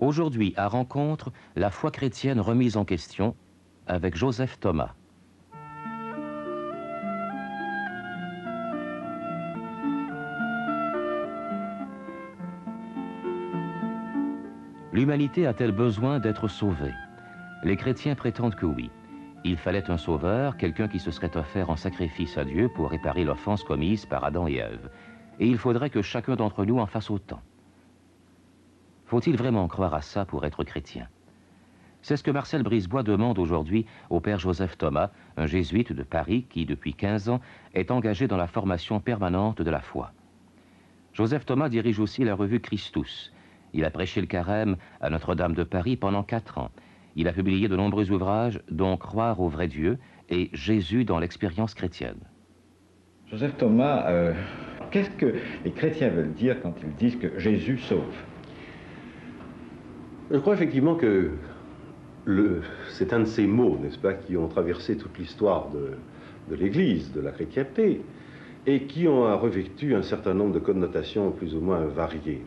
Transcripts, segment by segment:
Aujourd'hui, à Rencontre, la foi chrétienne remise en question avec Joseph Thomas. L'humanité a-t-elle besoin d'être sauvée? Les chrétiens prétendent que oui. Il fallait un sauveur, quelqu'un qui se serait offert en sacrifice à Dieu pour réparer l'offense commise par Adam et Ève. Et il faudrait que chacun d'entre nous en fasse autant. Faut-il vraiment croire à ça pour être chrétien? C'est ce que Marcel Brisebois demande aujourd'hui au père Joseph Thomas, un jésuite de Paris qui, depuis 15 ans, est engagé dans la formation permanente de la foi. Joseph Thomas dirige aussi la revue Christus. Il a prêché le carême à Notre-Dame de Paris pendant 4 ans. Il a publié de nombreux ouvrages, dont Croire au vrai Dieu et Jésus dans l'expérience chrétienne. Joseph Thomas, qu'est-ce que les chrétiens veulent dire quand ils disent que Jésus sauve? Je crois effectivement que c'est un de ces mots, n'est-ce pas, qui ont traversé toute l'histoire de l'Église, de la chrétienté, et qui ont revêtu un certain nombre de connotations plus ou moins variées.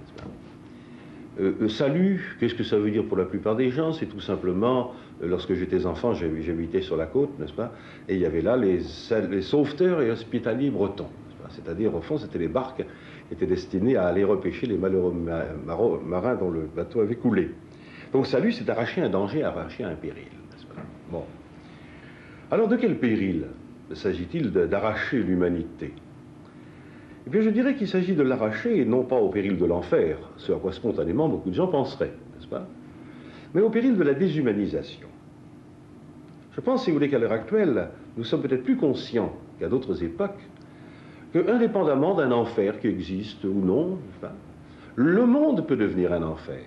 Salut, qu'est-ce que ça veut dire pour la plupart des gens? C'est tout simplement, lorsque j'étais enfant, j'habitais sur la côte, n'est-ce pas, et il y avait là les sauveteurs et hospitaliers bretons. C'est-à-dire, au fond, c'était les barques qui étaient destinées à aller repêcher les malheureux marins dont le bateau avait coulé. Donc salut, c'est arracher un danger, arracher un péril, n'est-ce pas? Bon. Alors de quel péril s'agit-il d'arracher l'humanité? Eh bien, je dirais qu'il s'agit de l'arracher, non pas au péril de l'enfer, ce à quoi spontanément beaucoup de gens penseraient, n'est-ce pas? Mais au péril de la déshumanisation. Je pense, si vous voulez, qu'à l'heure actuelle, nous sommes peut-être plus conscients qu'à d'autres époques que, indépendamment d'un enfer qui existe ou non, n'est-ce pas, le monde peut devenir un enfer.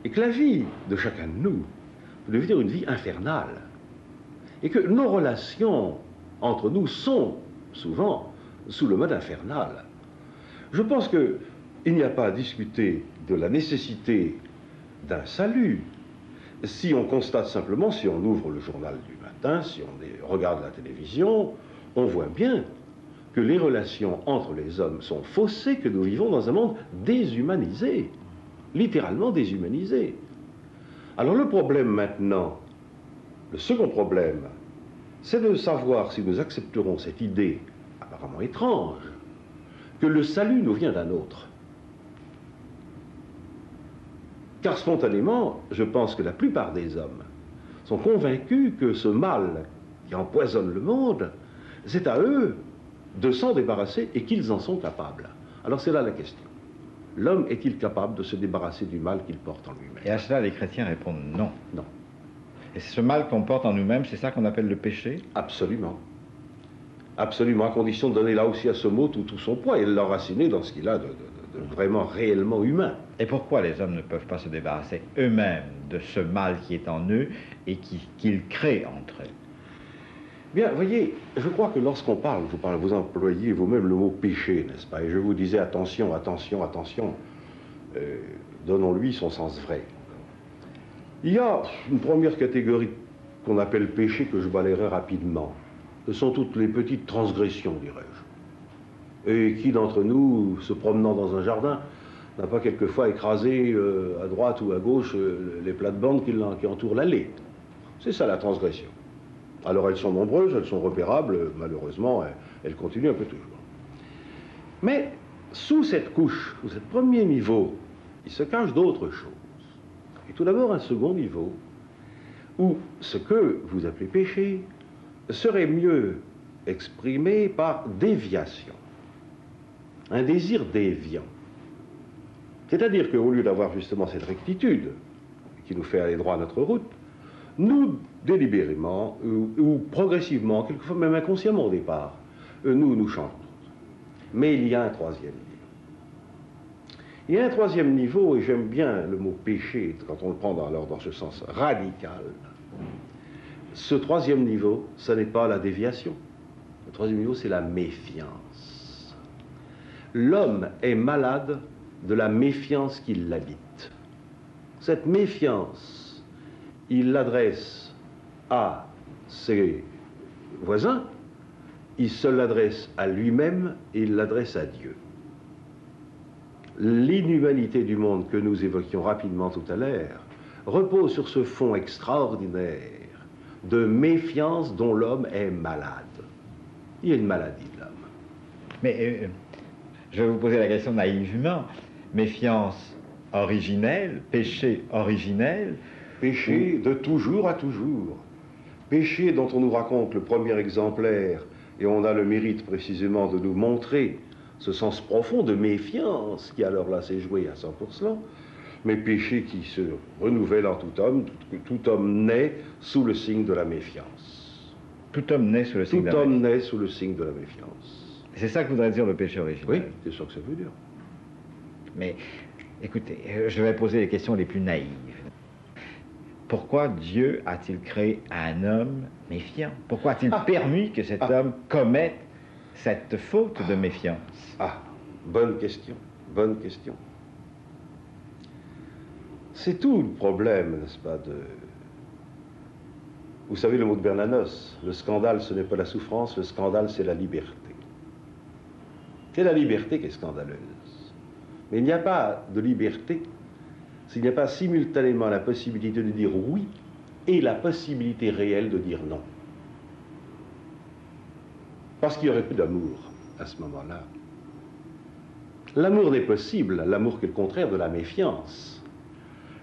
Et que la vie de chacun de nous peut devenir une vie infernale. Et que nos relations entre nous sont souvent sous le mode infernal. Je pense qu'il n'y a pas à discuter de la nécessité d'un salut si on constate simplement, si on ouvre le journal du matin, si on regarde la télévision, on voit bien que les relations entre les hommes sont faussées, que nous vivons dans un monde déshumanisé, littéralement déshumanisé. Alors le problème maintenant, le second problème, c'est de savoir si nous accepterons cette idée apparemment étrange, que le salut nous vient d'un autre. Car spontanément, je pense que la plupart des hommes sont convaincus que ce mal qui empoisonne le monde, c'est à eux de s'en débarrasser et qu'ils en sont capables. Alors c'est là la question. L'homme est-il capable de se débarrasser du mal qu'il porte en lui-même? Et à cela, les chrétiens répondent non. Non. Et ce mal qu'on porte en nous-mêmes, c'est ça qu'on appelle le péché? Absolument. Absolument, à condition de donner là aussi à ce mot tout son poids et de l'enraciner dans ce qu'il a de vraiment réellement humain. Et pourquoi les hommes ne peuvent pas se débarrasser eux-mêmes de ce mal qui est en eux et qu'ils créent entre eux? Bien, voyez, je crois que lorsqu'on parle, vous employez vous-même le mot péché, n'est-ce pas? Et je vous disais attention, attention, attention, donnons-lui son sens vrai. Il y a une première catégorie qu'on appelle péché que je balayerai rapidement. Ce sont toutes les petites transgressions, dirais-je. Et qui d'entre nous, se promenant dans un jardin, n'a pas quelquefois écrasé à droite ou à gauche les plates-bandes qui entourent l'allée? C'est ça la transgression. Alors elles sont nombreuses, elles sont repérables, malheureusement, elles continuent un peu toujours. Mais sous cette couche, sous ce premier niveau, il se cache d'autres choses. Et tout d'abord un second niveau, où ce que vous appelez péché serait mieux exprimé par déviation. Un désir déviant. C'est-à-dire qu'au lieu d'avoir justement cette rectitude qui nous fait aller droit à notre route, nous, délibérément ou progressivement, quelquefois même inconsciemment au départ, nous changeons. Mais il y a un troisième niveau. Il y a un troisième niveau, et j'aime bien le mot péché, quand on le prend dans ce sens radical. Ce troisième niveau, ce n'est pas la déviation. Le troisième niveau, c'est la méfiance. L'homme est malade de la méfiance qui l'habite. Cette méfiance, il l'adresse à ses voisins, il se l'adresse à lui-même et il l'adresse à Dieu. l'inhumanité du monde que nous évoquions rapidement tout à l'heure repose sur ce fond extraordinaire de méfiance dont l'homme est malade. Il y a une maladie de l'homme. Mais je vais vous poser la question naïvement. Méfiance originelle, péché originel. Péché de toujours à toujours. Péché dont on nous raconte le premier exemplaire, et on a le mérite précisément de nous montrer ce sens profond de méfiance qui alors là s'est joué à 100%, mais péché qui se renouvelle en tout homme, que tout homme naît sous le signe de la méfiance. Tout homme naît sous le signe de la méfiance. Tout homme naît sous le signe de la méfiance. C'est ça que voudrait dire le péché originel. Oui, c'est ça que ça veut dire. Mais écoutez, je vais poser les questions les plus naïves. Pourquoi Dieu a-t-il créé un homme méfiant? Pourquoi a-t-il permis que cet homme commette cette faute de méfiance? Ah, bonne question, bonne question. C'est tout le problème, n'est-ce pas, de... Vous savez le mot de Bernanos, le scandale ce n'est pas la souffrance, le scandale c'est la liberté. C'est la liberté qui est scandaleuse. Mais il n'y a pas de liberté s'il n'y a pas simultanément la possibilité de dire oui et la possibilité réelle de dire non. Parce qu'il n'y aurait plus d'amour à ce moment-là. L'amour n'est possible, l'amour qui est le contraire de la méfiance.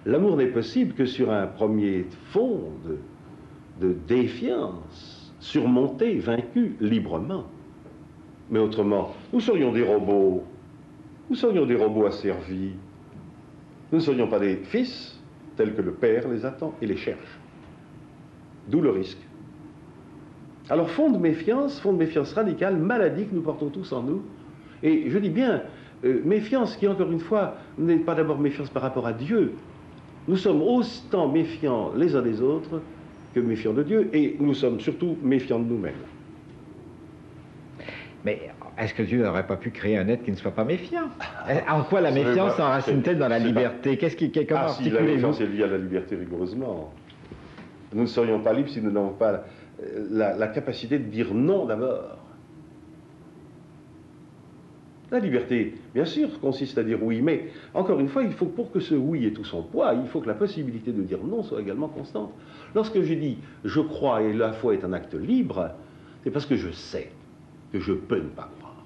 L'amour n'est possible que sur un premier fond de défiance, surmonté, vaincu, librement. Mais autrement, nous serions des robots. Nous serions des robots asservis. Nous ne serions pas des fils tels que le Père les attend et les cherche. D'où le risque. Alors, fond de méfiance radicale, maladie que nous portons tous en nous. Et je dis bien, méfiance qui, encore une fois, n'est pas d'abord méfiance par rapport à Dieu. Nous sommes autant méfiants les uns des autres que méfiants de Dieu, et nous sommes surtout méfiants de nous-mêmes. Mais est-ce que Dieu n'aurait pas pu créer un être qui ne soit pas méfiant? En quoi la méfiance s'enracine-t-elle dans la liberté? Qu'est-ce qui, comment si la méfiance est liée à la liberté rigoureusement. Nous ne serions pas libres si nous n'avons pas la capacité de dire non d'abord. La liberté, bien sûr, consiste à dire oui, mais encore une fois, il faut, pour que ce oui ait tout son poids, il faut que la possibilité de dire non soit également constante. Lorsque je dis je crois et la foi est un acte libre, c'est parce que je sais que je peux ne pas croire.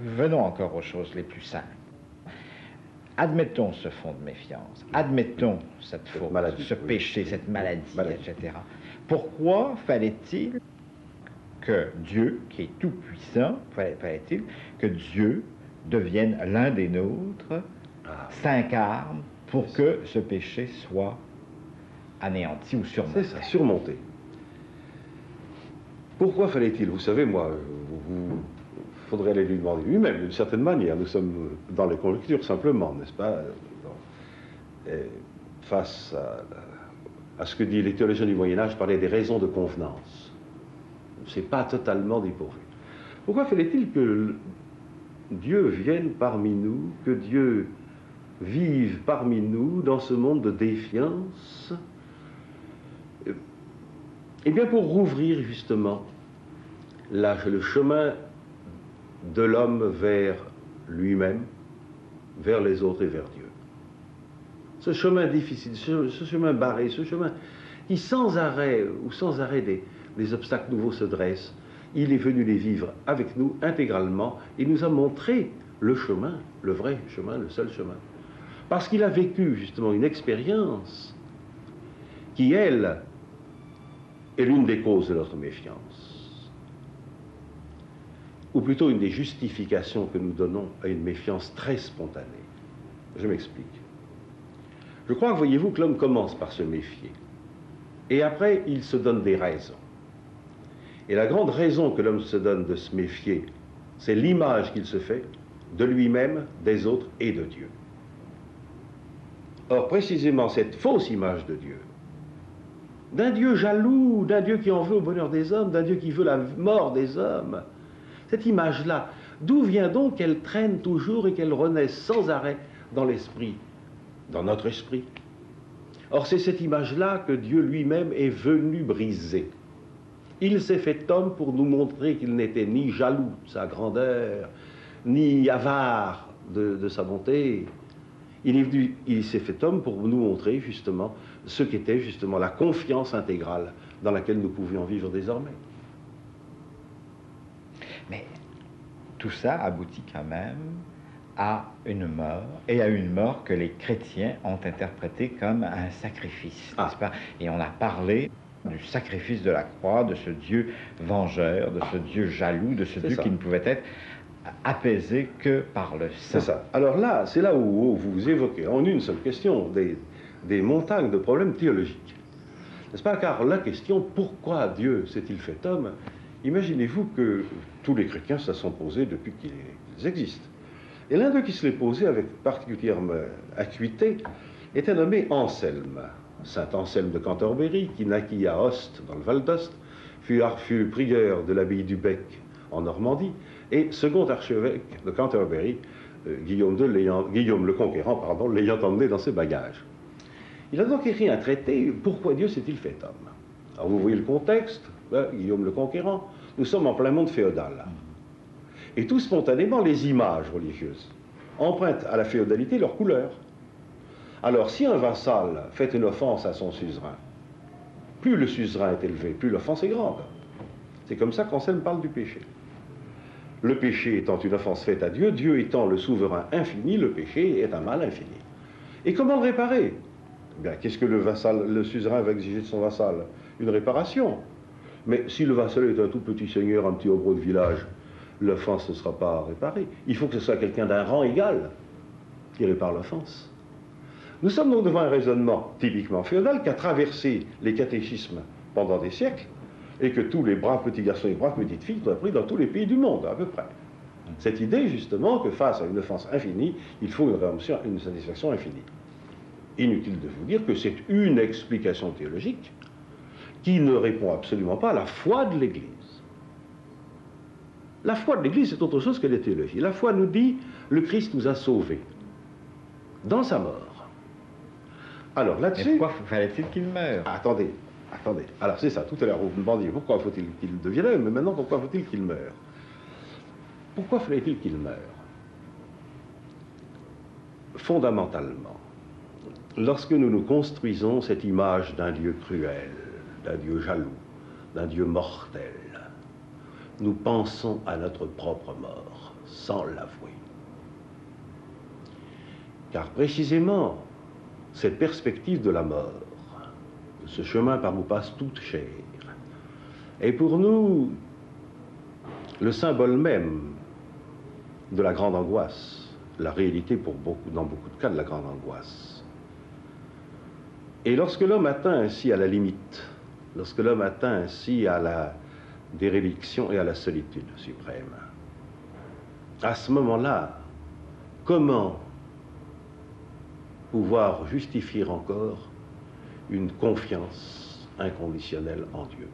Venons encore aux choses les plus simples. Admettons ce fond de méfiance, admettons cette faute, maladie, ce péché, cette maladie, etc. Pourquoi fallait-il que Dieu, qui est tout-puissant, fallait-il que Dieu devienne l'un des nôtres, s'incarne pour que ce péché soit anéanti ou surmonté? C'est ça, surmonté. Pourquoi fallait-il? Vous savez, moi, faudrait aller lui demander lui-même, d'une certaine manière. Nous sommes dans les conjectures simplement, n'est-ce pas? Face à ce que dit les théologiens du Moyen-Âge, parlaient des raisons de convenance. C'est pas totalement dépourvu. Pourquoi fallait-il que Dieu vienne parmi nous, que Dieu vive parmi nous dans ce monde de défiance? Eh bien, pour rouvrir justement le chemin de l'homme vers lui-même, vers les autres et vers Dieu. Ce chemin difficile, ce chemin barré, ce chemin qui sans arrêt des obstacles nouveaux se dressent, il est venu les vivre avec nous intégralement et nous a montré le chemin, le vrai chemin, le seul chemin. Parce qu'il a vécu justement une expérience qui, elle, est l'une des causes de notre méfiance. Ou plutôt une des justifications que nous donnons à une méfiance très spontanée. Je m'explique. Je crois, voyez-vous, que l'homme commence par se méfier. Et après, il se donne des raisons. Et la grande raison que l'homme se donne de se méfier, c'est l'image qu'il se fait de lui-même, des autres et de Dieu. Or, précisément, cette fausse image de Dieu, d'un Dieu jaloux, d'un Dieu qui en veut au bonheur des hommes, d'un Dieu qui veut la mort des hommes, cette image-là, d'où vient donc qu'elle traîne toujours et qu'elle renaisse sans arrêt dans l'esprit, dans notre esprit? Or, c'est cette image-là que Dieu lui-même est venu briser. Il s'est fait homme pour nous montrer qu'il n'était ni jaloux de sa grandeur, ni avare de sa bonté. Il s'est fait homme pour nous montrer justement ce qu'était justement la confiance intégrale dans laquelle nous pouvions vivre désormais. Mais tout ça aboutit quand même à une mort, et à une mort que les chrétiens ont interprétée comme un sacrifice, n'est-ce pas? Et on a parlé du sacrifice de la croix, de ce Dieu vengeur, de ce Dieu jaloux, de ce Dieu qui ne pouvait être apaisé que par le sang. C'est ça. Alors là, c'est là où vous évoquez en une seule question des montagnes de problèmes théologiques. N'est-ce pas? Car la question, pourquoi Dieu s'est-il fait homme? Imaginez-vous que tous les chrétiens se sont posés depuis qu'ils existent. Et l'un d'eux qui se l'est posé avec particulière acuité était nommé Anselme, saint Anselme de Cantorbéry, qui naquit à Host, dans le Val d'Ost, fut prieur de l'abbaye du Bec en Normandie, et second archevêque de Cantorbéry, Guillaume le Conquérant, pardon, l'ayant emmené dans ses bagages. Il a donc écrit un traité, pourquoi Dieu s'est-il fait homme? Alors vous voyez le contexte, Guillaume le Conquérant, nous sommes en plein monde féodal. Et tout spontanément, les images religieuses empruntent à la féodalité leur couleur. Alors, si un vassal fait une offense à son suzerain, plus le suzerain est élevé, plus l'offense est grande. C'est comme ça qu'Anselme parle du péché. Le péché étant une offense faite à Dieu, Dieu étant le souverain infini, le péché est un mal infini. Et comment le réparer? Eh bien, qu'est-ce que le suzerain va exiger de son vassal? Une réparation. Mais si le vassal est un tout petit seigneur, un petit hobereau de village, l'offense ne sera pas réparée. Il faut que ce soit quelqu'un d'un rang égal qui répare l'offense. Nous sommes donc devant un raisonnement typiquement féodal qui a traversé les catéchismes pendant des siècles et que tous les braves petits garçons et les braves petites filles ont appris dans tous les pays du monde, à peu près. Cette idée, justement, que face à une offense infinie, il faut une rédemption, une satisfaction infinie. Inutile de vous dire que c'est une explication théologique qui ne répond absolument pas à la foi de l'Église. La foi de l'Église, c'est autre chose que la théologie. La foi nous dit, le Christ nous a sauvés dans sa mort. Alors là-dessus... Mais pourquoi fallait-il qu'il meure? Attendez. Alors c'est ça, tout à l'heure vous me demandiez pourquoi faut-il qu'il devienne homme, mais maintenant pourquoi faut-il qu'il meure? Pourquoi fallait-il qu'il meure? Fondamentalement, lorsque nous nous construisons cette image d'un Dieu cruel, d'un Dieu jaloux, d'un Dieu mortel, nous pensons à notre propre mort, sans l'avouer. Car précisément, cette perspective de la mort, ce chemin par où passe toute chair, est pour nous le symbole même de la grande angoisse, la réalité dans beaucoup de cas de la grande angoisse. Et lorsque l'homme atteint ainsi à la limite, lorsque l'homme atteint ainsi à la déréliction et à la solitude suprême, à ce moment-là, comment pouvoir justifier encore une confiance inconditionnelle en Dieu?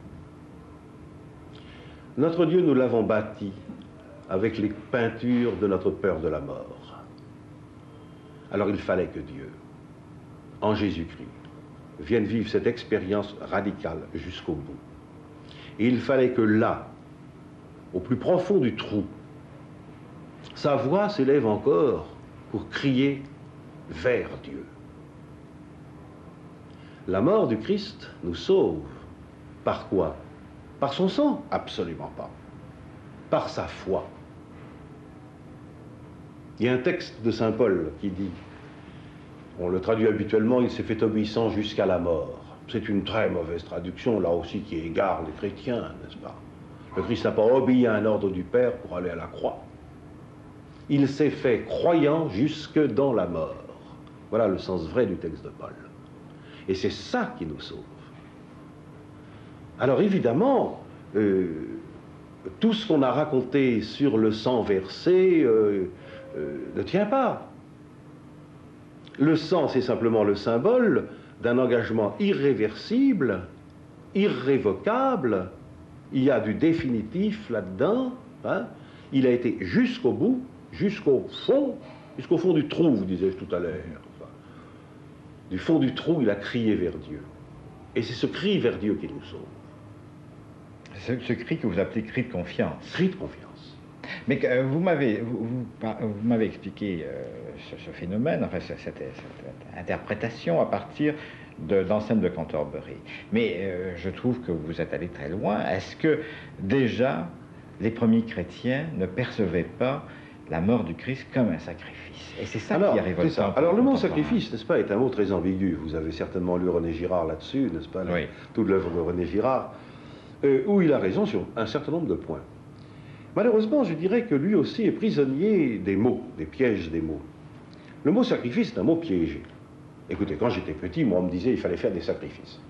Notre Dieu, nous l'avons bâti avec les peintures de notre peur de la mort. Alors il fallait que Dieu, en Jésus-Christ, vienne vivre cette expérience radicale jusqu'au bout. Et il fallait que là, au plus profond du trou, sa voix s'élève encore pour crier vers Dieu. La mort du Christ nous sauve. Par quoi? Par son sang? Absolument pas. Par sa foi. Il y a un texte de saint Paul qui dit, on le traduit habituellement, il s'est fait obéissant jusqu'à la mort. C'est une très mauvaise traduction, là aussi, qui égare les chrétiens, n'est-ce pas? Le Christ n'a pas obéi à un ordre du Père pour aller à la croix. Il s'est fait croyant jusque dans la mort. Voilà le sens vrai du texte de Paul. Et c'est ça qui nous sauve. Alors évidemment, tout ce qu'on a raconté sur le sang versé ne tient pas. Le sang, c'est simplement le symbole d'un engagement irréversible, irrévocable. Il y a du définitif là-dedans. Hein. Il a été jusqu'au bout, jusqu'au fond du trou, vous disais-je tout à l'heure. Du fond du trou, il a crié vers Dieu. Et c'est ce cri vers Dieu qui nous sauve. Ce cri que vous appelez cri de confiance. Cri de confiance. Mais vous m'avez expliqué ce phénomène, enfin cette interprétation à partir d'Anselme de Cantorbéry. Mais je trouve que vous êtes allé très loin. Est-ce que déjà les premiers chrétiens ne percevaient pas la mort du Christ comme un sacrifice? Et c'est ça qui arrive au temps. Alors le mot sacrifice, n'est-ce pas, est un mot très ambigu. Vous avez certainement lu René Girard là-dessus, n'est-ce pas, oui. Toute l'œuvre de René Girard, où il a raison sur un certain nombre de points. Malheureusement, je dirais que lui aussi est prisonnier des mots, des pièges des mots. Le mot sacrifice est un mot piégé. Écoutez, quand j'étais petit, moi, on me disait qu'il fallait faire des sacrifices.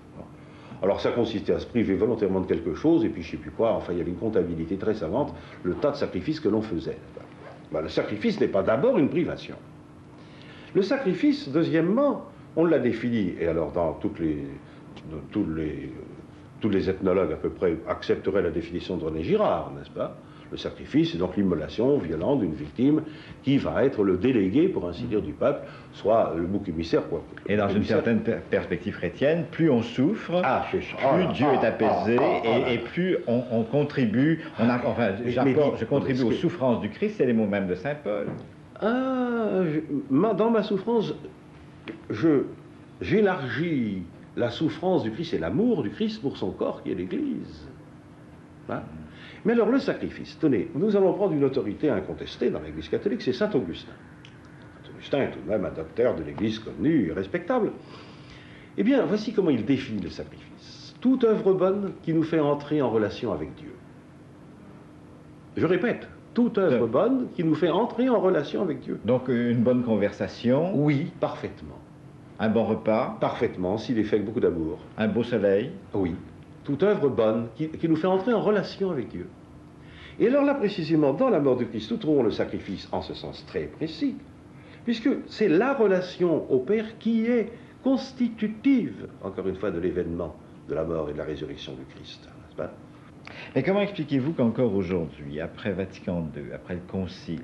Alors ça consistait à se priver volontairement de quelque chose, et puis je ne sais plus quoi, enfin il y avait une comptabilité très savante, le tas de sacrifices que l'on faisait. Ben, le sacrifice n'est pas d'abord une privation. Le sacrifice, deuxièmement, on l'a défini, et alors dans tous les ethnologues à peu près accepteraient la définition de René Girard, n'est-ce pas? Le sacrifice, c'est donc l'immolation violente d'une victime qui va être le délégué, pour ainsi dire, du peuple, soit le bouc émissaire, quoi. Et dans une certaine perspective chrétienne, plus on souffre, plus Dieu est apaisé, et plus on contribue, je contribue aux souffrances du Christ, c'est les mots même de saint Paul. Dans ma souffrance, j'élargis la souffrance du Christ et l'amour du Christ pour son corps qui est l'Église. Hein? Mais alors le sacrifice, tenez, nous allons prendre une autorité incontestée dans l'Église catholique, c'est saint Augustin. Saint Augustin est tout de même un docteur de l'Église connu et respectable. Eh bien, voici comment il définit le sacrifice. Toute œuvre bonne qui nous fait entrer en relation avec Dieu. Je répète, toute œuvre bonne qui nous fait entrer en relation avec Dieu. Donc une bonne conversation. Oui, parfaitement. Un bon repas. Parfaitement, s'il est fait avec beaucoup d'amour. Un beau soleil. Oui. Toute œuvre bonne qui nous fait entrer en relation avec Dieu. Et alors là, précisément, dans la mort du Christ, nous trouvons le sacrifice en ce sens très précis, puisque c'est la relation au Père qui est constitutive, encore une fois, de l'événement de la mort et de la résurrection du Christ, n'est-ce pas? Mais comment expliquez-vous qu'encore aujourd'hui, après Vatican II, après le Concile,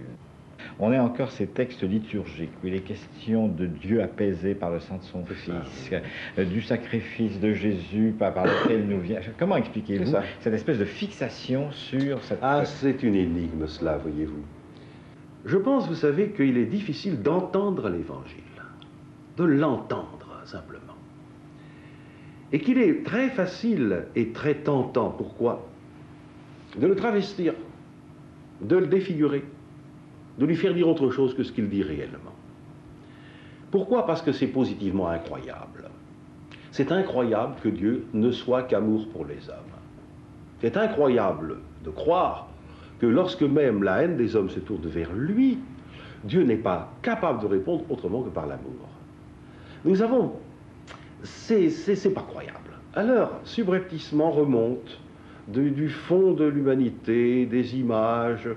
on ait encore ces textes liturgiques où il est question de Dieu apaisé par le sang de son Fils, du sacrifice de Jésus par lequel nous vient. Comment expliquez-vous cette espèce de fixation sur cette... Ah, c'est une énigme cela, voyez-vous. Je pense, vous savez, qu'il est difficile d'entendre l'Évangile, de l'entendre simplement. Et qu'il est très facile et très tentant, pourquoi? De le travestir, de le défigurer, de lui faire dire autre chose que ce qu'il dit réellement. Pourquoi? Parce que c'est positivement incroyable. C'est incroyable que Dieu ne soit qu'amour pour les hommes. C'est incroyable de croire que lorsque même la haine des hommes se tourne vers lui, Dieu n'est pas capable de répondre autrement que par l'amour. Nous avons... C'est pas croyable. Alors, subrepticement remonte du fond de l'humanité des images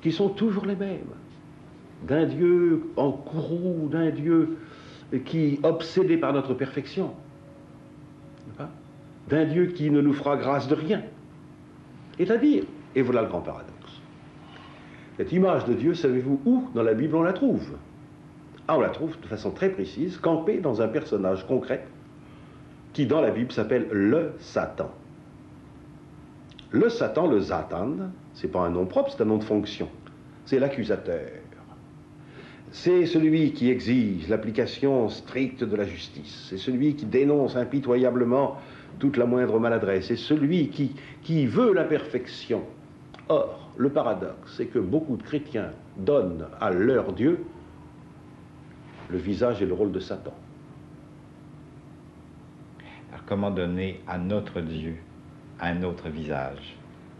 qui sont toujours les mêmes, d'un Dieu en courroux, d'un Dieu qui, obsédé par notre perfection, d'un Dieu qui ne nous fera grâce de rien. C'est-à-dire, et voilà le grand paradoxe, cette image de Dieu, savez-vous où dans la Bible on la trouve? Ah, on la trouve de façon très précise, campée dans un personnage concret qui, dans la Bible, s'appelle le Satan. Le Satan, le Satan, c'est pas un nom propre, c'est un nom de fonction. C'est l'accusateur. C'est celui qui exige l'application stricte de la justice. C'est celui qui dénonce impitoyablement toute la moindre maladresse. C'est celui qui veut la perfection. Or, le paradoxe, c'est que beaucoup de chrétiens donnent à leur Dieu le visage et le rôle de Satan. Alors, comment donner à notre Dieu un autre visage?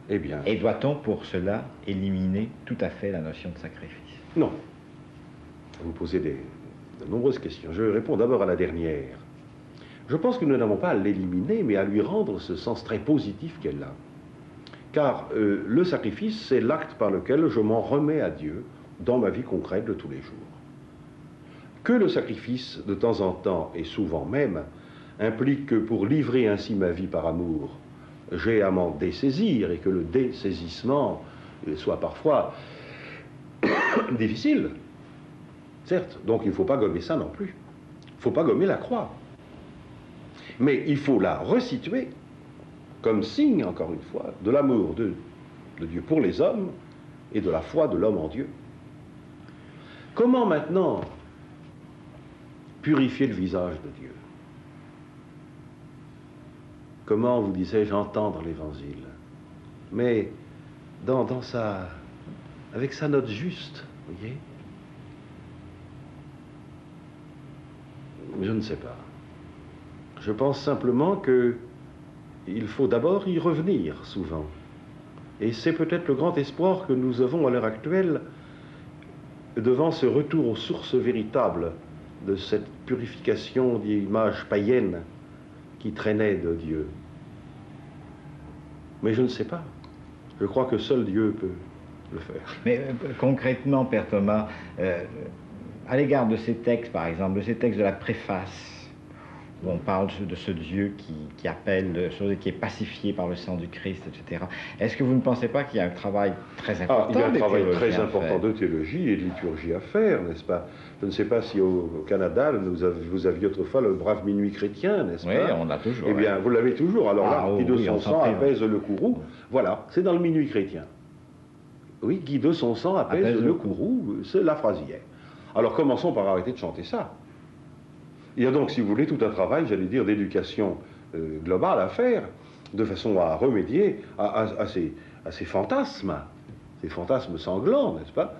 Eh bien... Et doit-on pour cela éliminer tout à fait la notion de sacrifice? Non. Vous posez de nombreuses questions. Je réponds d'abord à la dernière. Je pense que nous n'avons pas à l'éliminer, mais à lui rendre ce sens très positif qu'elle a. Car le sacrifice, c'est l'acte par lequel je m'en remets à Dieu dans ma vie concrète de tous les jours. Que le sacrifice, de temps en temps, et souvent même, implique que pour livrer ainsi ma vie par amour, j'ai à m'en dessaisir, et que le dessaisissement soit parfois difficile. Certes, donc il ne faut pas gommer ça non plus. Il ne faut pas gommer la croix. Mais il faut la resituer comme signe, encore une fois, de l'amour de Dieu pour les hommes et de la foi de l'homme en Dieu. Comment maintenant purifier le visage de Dieu? Comment, vous disais-je, entendre l'Évangile? Mais avec sa note juste, vous voyez? Je ne sais pas. Je pense simplement qu'il faut d'abord y revenir souvent. Et c'est peut-être le grand espoir que nous avons à l'heure actuelle devant ce retour aux sources véritables de cette purification d'images païennes qui traînaient de Dieu. Mais je ne sais pas. Je crois que seul Dieu peut le faire. Mais concrètement, Père Thomas, à l'égard de ces textes, par exemple, de ces textes de la préface, où on parle de ce Dieu qui appelle, qui est pacifié par le sang du Christ, etc. Est-ce que vous ne pensez pas qu'il y a un travail très important il y a un travail très important de théologie et de liturgie à faire, n'est-ce pas? Je ne sais pas si au Canada, vous aviez autrefois le brave minuit chrétien, n'est-ce pas? Oui, on a toujours. Eh bien, vous l'avez toujours. Alors là, Guy de son sang apaise le courroux. Voilà, c'est dans le minuit chrétien. Oui, Guy de son sang apaise le courroux, c'est la phrase hier. Alors commençons par arrêter de chanter ça. Il y a donc, si vous voulez, tout un travail, j'allais dire, d'éducation globale à faire, de façon à remédier à ces fantasmes sanglants, n'est-ce pas?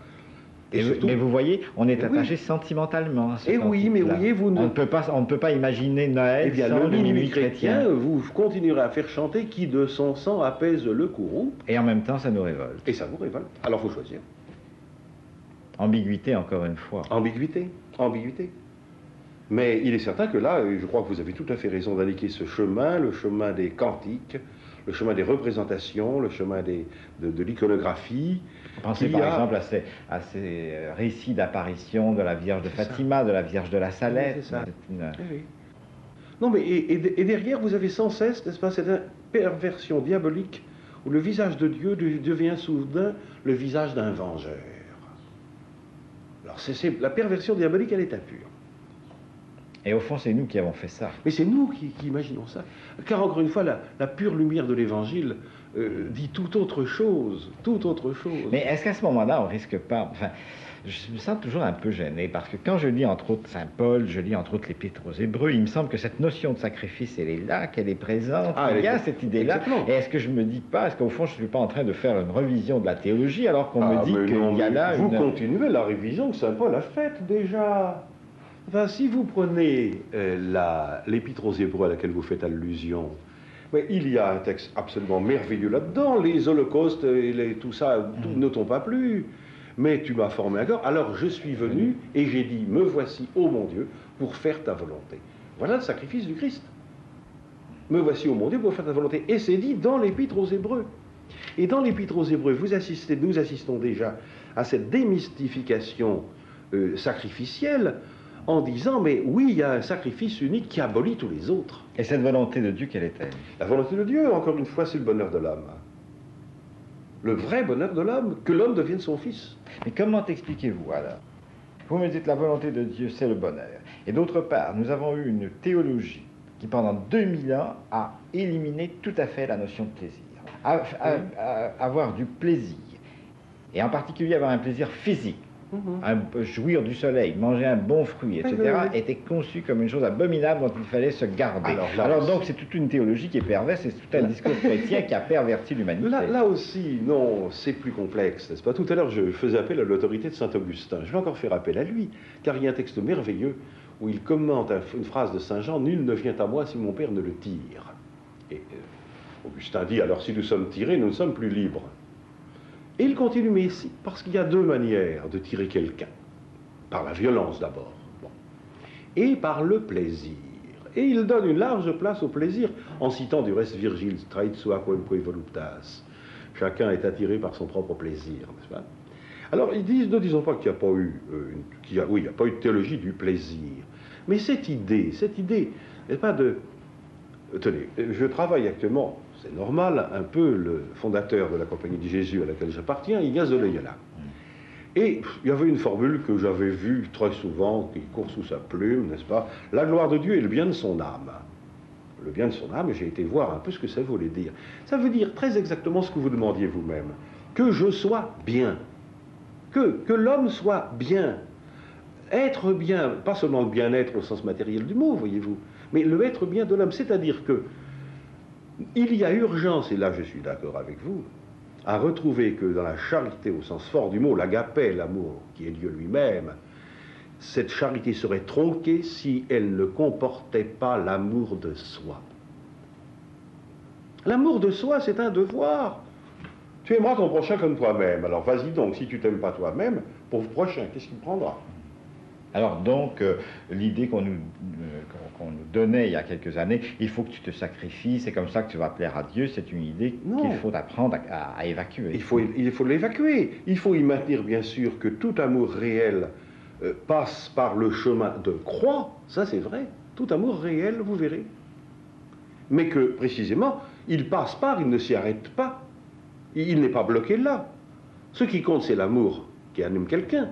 Surtout, mais vous voyez, on est attaché sentimentalement à ce principe-là. Oui, mais voyez, vous on ne peut pas imaginer Noël sans le minuit chrétien. Vous continuerez à faire chanter qui de son sang apaise le courroux. Et en même temps, ça nous révolte. Et ça vous révolte. Alors, il faut choisir. Ambiguïté, encore une fois. Ambiguïté. Mais il est certain que là, je crois que vous avez tout à fait raison d'indiquer ce chemin, le chemin des cantiques, le chemin des représentations, le chemin de l'iconographie. Pensez par exemple à ces récits d'apparition de la Vierge de Fatima, de la Vierge de la Salette. Oui, c'est ça. Oui. Non, mais et derrière, vous avez sans cesse, n'est-ce pas, cette perversion diabolique où le visage de Dieu devient soudain le visage d'un vengeur. Alors, la perversion diabolique, elle est impure. Et au fond, c'est nous qui avons fait ça. Mais c'est nous qui imaginons ça. Car encore une fois, la pure lumière de l'Évangile dit tout autre chose. Mais est-ce qu'à ce moment-là, on risque pas... Enfin, je me sens toujours un peu gêné, parce que quand je lis entre autres Saint Paul, je lis entre autres l'Épître aux Hébreux, il me semble que cette notion de sacrifice, elle est là, qu'elle est présente, il y a cette idée-là. Et est-ce que je me dis pas, est-ce qu'au fond, je ne suis pas en train de faire une révision de la théologie, alors qu'on me dit qu'il y a là vous continuez la révision que Saint Paul a faite déjà. Enfin, si vous prenez l'Épître aux Hébreux à laquelle vous faites allusion, mais il y a un texte absolument merveilleux là-dedans, les holocaustes, tout ça, ne t'ont pas plu, mais tu m'as formé un corps, alors je suis venu et j'ai dit, me voici, ô mon Dieu, pour faire ta volonté. Voilà le sacrifice du Christ. Me voici, ô mon Dieu, pour faire ta volonté. Et c'est dit dans l'Épître aux Hébreux. Et dans l'Épître aux Hébreux, nous assistons déjà à cette démystification sacrificielle, en disant, mais oui, il y a un sacrifice unique qui abolit tous les autres. Et cette volonté de Dieu, quelle est-elle? La volonté de Dieu, encore une fois, c'est le bonheur de l'homme. Le vrai bonheur de l'homme, que l'homme devienne son fils. Mais comment expliquez-vous alors? Vous me dites la volonté de Dieu, c'est le bonheur. Et d'autre part, nous avons eu une théologie qui, pendant 2000 ans, a éliminé tout à fait la notion de plaisir. Avoir du plaisir, et en particulier avoir un plaisir physique, jouir du soleil, manger un bon fruit, etc., était conçu comme une chose abominable dont il fallait se garder. Alors donc c'est toute une théologie qui est perverse, c'est tout un discours chrétien qui a perverti l'humanité. Là aussi, non, c'est plus complexe, n'est-ce pas? Tout à l'heure, je faisais appel à l'autorité de saint Augustin. Je vais encore faire appel à lui, car il y a un texte merveilleux où il commente une phrase de saint Jean, « Nul ne vient à moi si mon Père ne le tire. » Et Augustin dit, alors si nous sommes tirés, nous ne sommes plus libres. Et il continue, mais ici, parce qu'il y a deux manières de tirer quelqu'un. Par la violence d'abord, et par le plaisir. Et il donne une large place au plaisir, en citant du reste Virgile, Strait sua quemque voluptas. Chacun est attiré par son propre plaisir, n'est-ce pas? Alors ils disent, ne disons pas qu'il n'y a pas eu, il n'y a pas eu de théologie du plaisir. Mais cette idée, n'est-ce pas de... Tenez, je travaille actuellement... C'est normal, un peu le fondateur de la Compagnie de Jésus à laquelle j'appartiens, Ignace de Loyola. Et il y avait une formule que j'avais vue très souvent, qui court sous sa plume, n'est-ce pas? La gloire de Dieu est le bien de son âme. le bien de son âme, j'ai été voir un peu ce que ça voulait dire. Ça veut dire très exactement ce que vous demandiez vous-même. Que je sois bien. Que l'homme soit bien. Être bien, pas seulement le bien-être au sens matériel du mot, voyez-vous, mais le être bien de l'homme. C'est-à-dire que il y a urgence, et là je suis d'accord avec vous, à retrouver que dans la charité au sens fort du mot, l'agapé, l'amour qui est Dieu lui-même, cette charité serait tronquée si elle ne comportait pas l'amour de soi. L'amour de soi, c'est un devoir. Tu aimeras ton prochain comme toi-même. Alors vas-y donc, si tu t'aimes pas toi-même, pour le prochain, qu'est-ce qu'il prendra? Alors donc, l'idée qu'on nous donnait il y a quelques années, il faut que tu te sacrifies, c'est comme ça que tu vas plaire à Dieu, c'est une idée qu'il faut apprendre à évacuer. Il faut l'évacuer. Il faut y maintenir, bien sûr, que tout amour réel passe par le chemin de croix, ça c'est vrai. Tout amour réel, vous verrez. Mais que, précisément, il passe par, il ne s'y arrête pas. Il n'est pas bloqué là. Ce qui compte, c'est l'amour qui anime quelqu'un.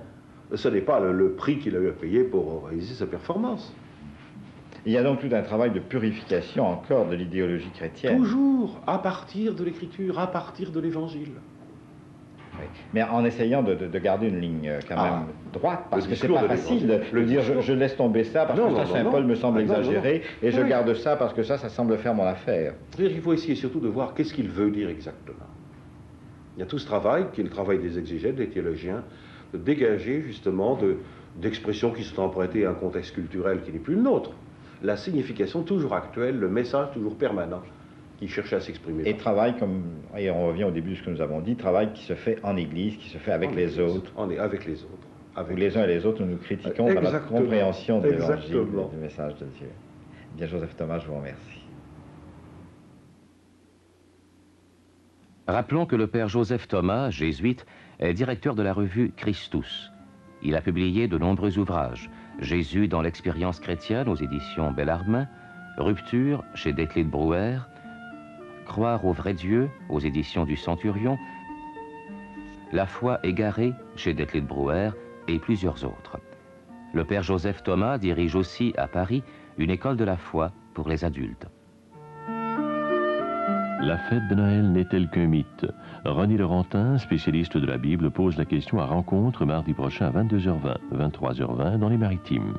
Ce n'est pas le prix qu'il a eu à payer pour réaliser sa performance. Il y a donc tout un travail de purification encore de l'idéologie chrétienne. Toujours, à partir de l'écriture, à partir de l'évangile. Oui. Mais en essayant de garder une ligne quand même droite, parce que c'est pas facile de dire je laisse tomber ça parce que ça, Saint-Paul me semble exagéré, et je garde ça parce que ça semble faire mon affaire. C'est-à-dire qu'il faut essayer surtout de voir qu'est-ce qu'il veut dire exactement. Il y a tout ce travail, qui est le travail des exégètes, des théologiens, de dégager justement d'expressions qui sont empruntées à un contexte culturel qui n'est plus le nôtre. La signification toujours actuelle, le message toujours permanent qui cherche à s'exprimer. Et travail, et on revient au début de ce que nous avons dit, travail qui se fait en Église, qui se fait avec les autres. On est avec les autres. Où les uns et les autres, nous critiquons dans notre compréhension de l'Évangile, du message de Dieu. Bien, Joseph Thomas, je vous remercie. Rappelons que le père Joseph Thomas, jésuite, est directeur de la revue Christus. Il a publié de nombreux ouvrages. Jésus dans l'expérience chrétienne aux éditions Bellarmin, Rupture chez Detlef Brouwer, Croire au vrai Dieu aux éditions du Centurion, La foi égarée chez Detlef Brouwer et plusieurs autres. Le père Joseph Thomas dirige aussi à Paris une école de la foi pour les adultes. La fête de Noël n'est-elle qu'un mythe? René Laurentin, spécialiste de la Bible, pose la question à Rencontre mardi prochain à 22h20, 23h20 dans les Maritimes.